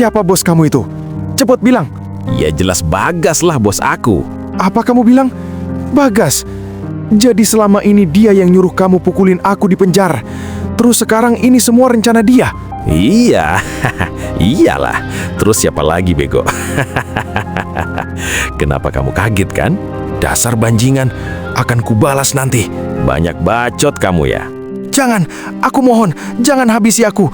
Siapa bos kamu itu? Cepat bilang. Ya jelas Bagas lah bos aku. Apa kamu bilang? Bagas. Jadi selama ini dia yang nyuruh kamu pukulin aku di penjara. Terus sekarang ini semua rencana dia. Iya, iyalah. Terus siapa lagi bego? Kenapa kamu kaget kan? Dasar banjingan, akan kubalas nanti. Banyak bacot kamu ya. Jangan, aku mohon, jangan habisi aku.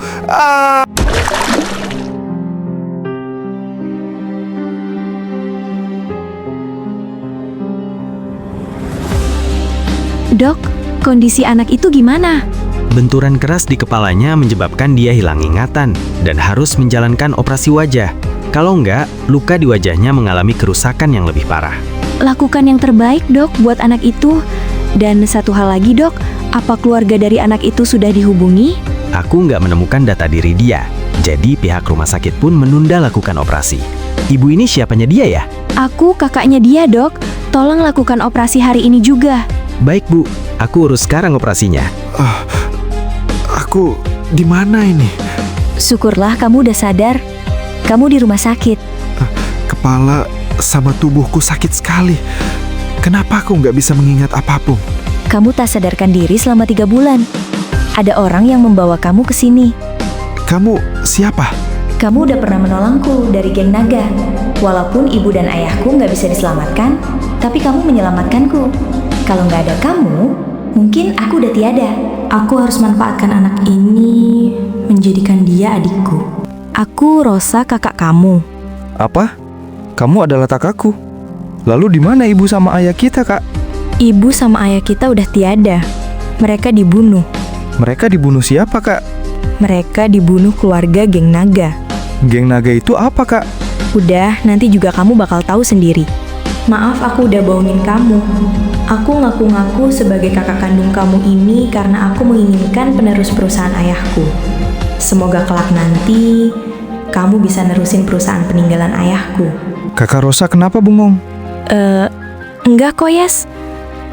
Dok, kondisi anak itu gimana? Benturan keras di kepalanya menyebabkan dia hilang ingatan dan harus menjalankan operasi wajah. Kalau enggak, luka di wajahnya mengalami kerusakan yang lebih parah. Lakukan yang terbaik, Dok, buat anak itu. Dan satu hal lagi, Dok, apa keluarga dari anak itu sudah dihubungi? Aku nggak menemukan data diri dia, jadi pihak rumah sakit pun menunda lakukan operasi. Ibu ini siapanya dia ya? Aku kakaknya dia, Dok. Tolong lakukan operasi hari ini juga. Baik Bu, aku urus sekarang operasinya. Aku di mana ini? Syukurlah kamu udah sadar. Kamu di rumah sakit. Kepala sama tubuhku sakit sekali. Kenapa aku nggak bisa mengingat apapun? Kamu tak sadarkan diri selama 3 bulan. Ada orang yang membawa kamu ke sini. Kamu siapa? Kamu udah pernah menolongku dari geng naga. Walaupun ibu dan ayahku nggak bisa diselamatkan, tapi kamu menyelamatkanku. Kalau nggak ada kamu, mungkin aku udah tiada. Aku harus manfaatkan anak ini, menjadikan dia adikku. Aku Rosa, kakak kamu. Apa? Kamu adalah kakakku. Lalu di mana ibu sama ayah kita, Kak? Ibu sama ayah kita udah tiada. Mereka dibunuh. Mereka dibunuh siapa, Kak? Mereka dibunuh keluarga geng naga. Geng naga itu apa, Kak? Udah, nanti juga kamu bakal tahu sendiri. Maaf aku udah bohongin kamu. Aku ngaku-ngaku sebagai kakak kandung kamu ini karena aku menginginkan penerus perusahaan ayahku. Semoga kelak nanti kamu bisa nerusin perusahaan peninggalan ayahku. Kakak Rosa kenapa bengong? Enggak kok, Yes.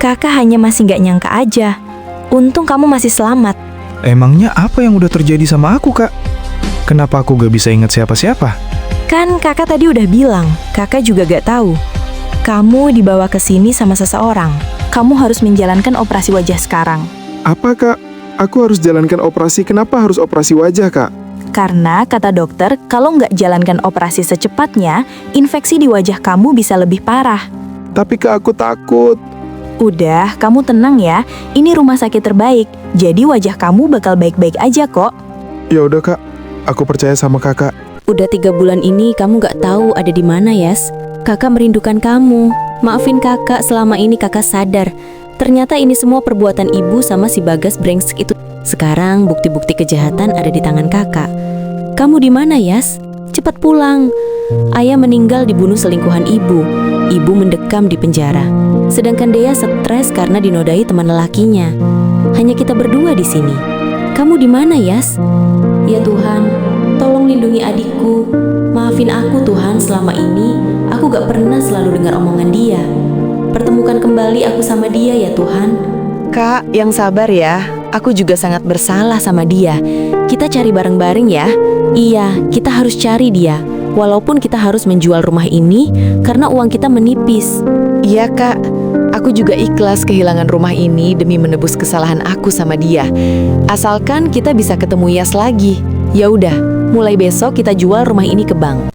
Kakak hanya masih nggak nyangka aja. Untung kamu masih selamat. Emangnya apa yang udah terjadi sama aku, Kak? Kenapa aku gak bisa ingat siapa-siapa? Kan kakak tadi udah bilang, kakak juga gak tahu. Kamu dibawa ke sini sama seseorang. Kamu harus menjalankan operasi wajah sekarang. Apa, Kak? Aku harus jalankan operasi. Kenapa harus operasi wajah, Kak? Karena kata dokter, kalau nggak jalankan operasi secepatnya, infeksi di wajah kamu bisa lebih parah. Tapi Kak, aku takut. Udah, kamu tenang ya. Ini rumah sakit terbaik, jadi wajah kamu bakal baik-baik aja kok. Ya udah, Kak. Aku percaya sama Kakak. Udah 3 bulan ini kamu gak tahu ada di mana, Yas. Kakak merindukan kamu. Maafin kakak, selama ini kakak sadar. Ternyata ini semua perbuatan ibu sama si Bagas brengsek itu. Sekarang bukti-bukti kejahatan ada di tangan kakak. Kamu di mana, Yas? Cepat pulang. Ayah meninggal dibunuh selingkuhan ibu. Ibu mendekam di penjara. Sedangkan Dea stres karena dinodai teman lelakinya. Hanya kita berdua di sini. Kamu di mana, Yas? Ya Tuhan, tolong lindungi adikku. Maafin aku Tuhan, selama ini aku gak pernah selalu dengar omongan dia. Pertemukan kembali aku sama dia ya Tuhan. Kak, yang sabar ya. Aku juga sangat bersalah sama dia. Kita cari bareng-bareng ya. Iya, kita harus cari dia. Walaupun kita harus menjual rumah ini karena uang kita menipis. Iya Kak, aku juga ikhlas kehilangan rumah ini demi menebus kesalahan aku sama dia. Asalkan kita bisa ketemu Yas lagi. Ya udah, mulai besok kita jual rumah ini ke bank.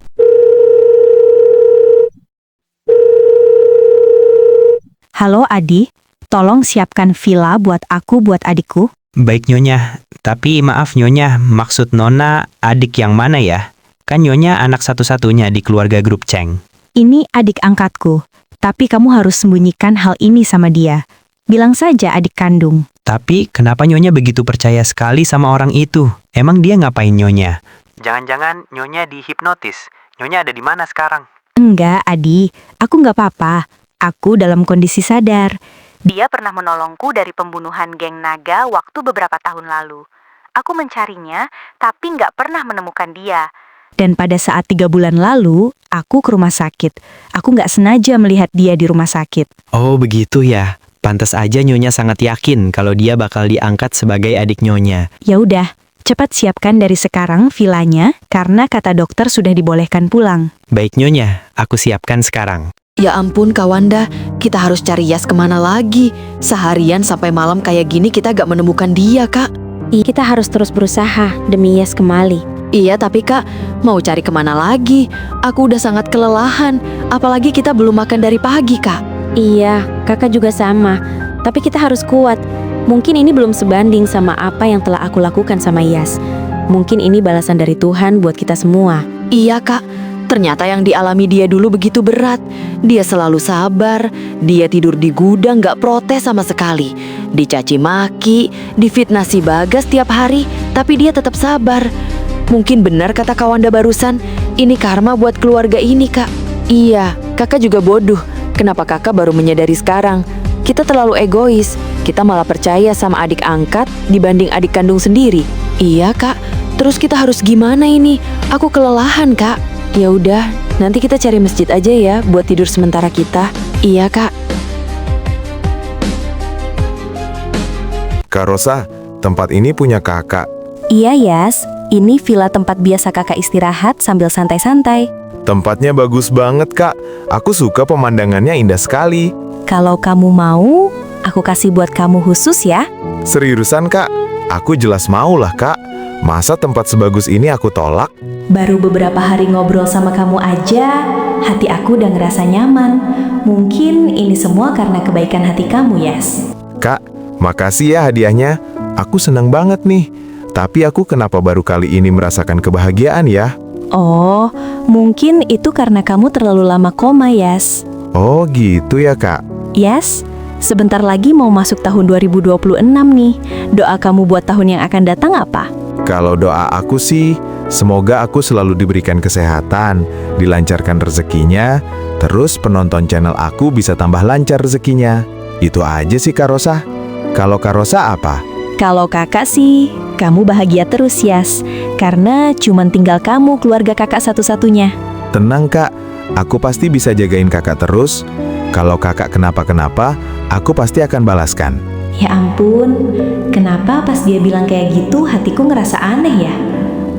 Halo Adi, tolong siapkan villa buat adikku. Baik Nyonya, tapi maaf Nyonya, maksud Nona adik yang mana ya? Kan Nyonya anak satu-satunya di keluarga grup Cheng. Ini adik angkatku, tapi kamu harus sembunyikan hal ini sama dia. Bilang saja adik kandung. Tapi kenapa Nyonya begitu percaya sekali sama orang itu? Emang dia ngapain Nyonya? Jangan-jangan Nyonya dihipnotis. Nyonya ada di mana sekarang? Enggak, Adi. Aku nggak apa-apa. Aku dalam kondisi sadar. Dia pernah menolongku dari pembunuhan geng naga waktu beberapa tahun lalu. Aku mencarinya, tapi nggak pernah menemukan dia. Dan pada saat 3 bulan lalu, aku ke rumah sakit. Aku nggak sengaja melihat dia di rumah sakit. Oh begitu ya. Pantas aja Nyonya sangat yakin kalau dia bakal diangkat sebagai adik Nyonya. Ya udah, Cepat siapkan dari sekarang villanya, karena kata dokter sudah dibolehkan pulang. Baik Nyonya, aku siapkan sekarang. Ya ampun Kak Wanda, kita harus cari Yas kemana lagi? Seharian sampai malam kayak gini kita gak menemukan dia, Kak. Kita harus terus berusaha demi Yas kembali. Iya, tapi Kak, mau cari kemana lagi? Aku udah sangat kelelahan, apalagi kita belum makan dari pagi, Kak. Iya, kakak juga sama. Tapi kita harus kuat. Mungkin ini belum sebanding sama apa yang telah aku lakukan sama Yas. Mungkin ini balasan dari Tuhan buat kita semua. Iya, Kak. Ternyata yang dialami dia dulu begitu berat. Dia selalu sabar, dia tidur di gudang gak protes sama sekali. Dicaci maki, difitnah si Bagas tiap hari, tapi dia tetap sabar. Mungkin benar kata Kak Wanda barusan, ini karma buat keluarga ini, Kak. Iya, kakak juga bodoh. Kenapa kakak baru menyadari sekarang? Kita terlalu egois. Kita malah percaya sama adik angkat dibanding adik kandung sendiri. Iya, Kak. Terus kita harus gimana ini? Aku kelelahan, Kak. Ya udah, nanti kita cari masjid aja ya buat tidur sementara kita. Iya, Kak. Kak Rosa, tempat ini punya kakak. Iya, Yas. Ini villa tempat biasa kakak istirahat sambil santai-santai. Tempatnya bagus banget, Kak. Aku suka pemandangannya indah sekali. Kalau kamu mau, aku kasih buat kamu khusus ya. Seriusan, Kak? Aku jelas mau lah, Kak. Masa tempat sebagus ini aku tolak? Baru beberapa hari ngobrol sama kamu aja, hati aku udah ngerasa nyaman. Mungkin ini semua karena kebaikan hati kamu, Yas. Kak, makasih ya hadiahnya. Aku senang banget nih. Tapi aku kenapa baru kali ini merasakan kebahagiaan ya? Oh, mungkin itu karena kamu terlalu lama koma, Yas. Oh gitu ya, Kak. Yas, sebentar lagi mau masuk tahun 2026 nih. Doa kamu buat tahun yang akan datang apa? Kalau doa aku sih, semoga aku selalu diberikan kesehatan, dilancarkan rezekinya, terus penonton channel aku bisa tambah lancar rezekinya. Itu aja sih, Kak Rosa. Kalau Kak Rosa apa? Kalau kakak sih, kamu bahagia terus, Yas. Karena cuman tinggal kamu keluarga kakak satu-satunya. Tenang, Kak. Aku pasti bisa jagain kakak terus. Kalau kakak kenapa-kenapa, aku pasti akan balaskan. Ya ampun, kenapa pas dia bilang kayak gitu hatiku ngerasa aneh ya?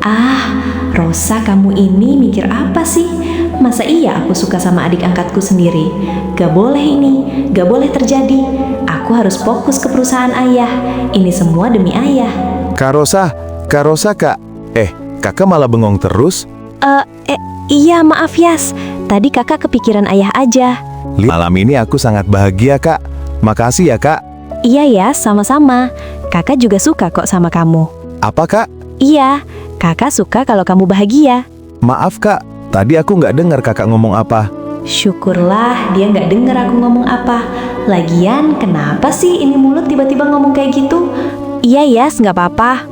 Ah, Rosa kamu ini mikir apa sih? Masa iya aku suka sama adik angkatku sendiri? Gak boleh ini, gak boleh terjadi. Aku harus fokus ke perusahaan ayah. Ini semua demi ayah. Kak Rosa, Kak. Kakak malah bengong terus? Iya maaf Yas. Tadi kakak kepikiran ayah aja. Malam ini aku sangat bahagia, Kak. Makasih ya, Kak. Iya ya, sama-sama. Kakak juga suka kok sama kamu. Apa, Kak? Iya, kakak suka kalau kamu bahagia. Maaf, Kak. Tadi aku nggak dengar kakak ngomong apa. Syukurlah dia nggak dengar aku ngomong apa. Lagian kenapa sih ini mulut tiba-tiba ngomong kayak gitu? Iya Yas, nggak apa-apa.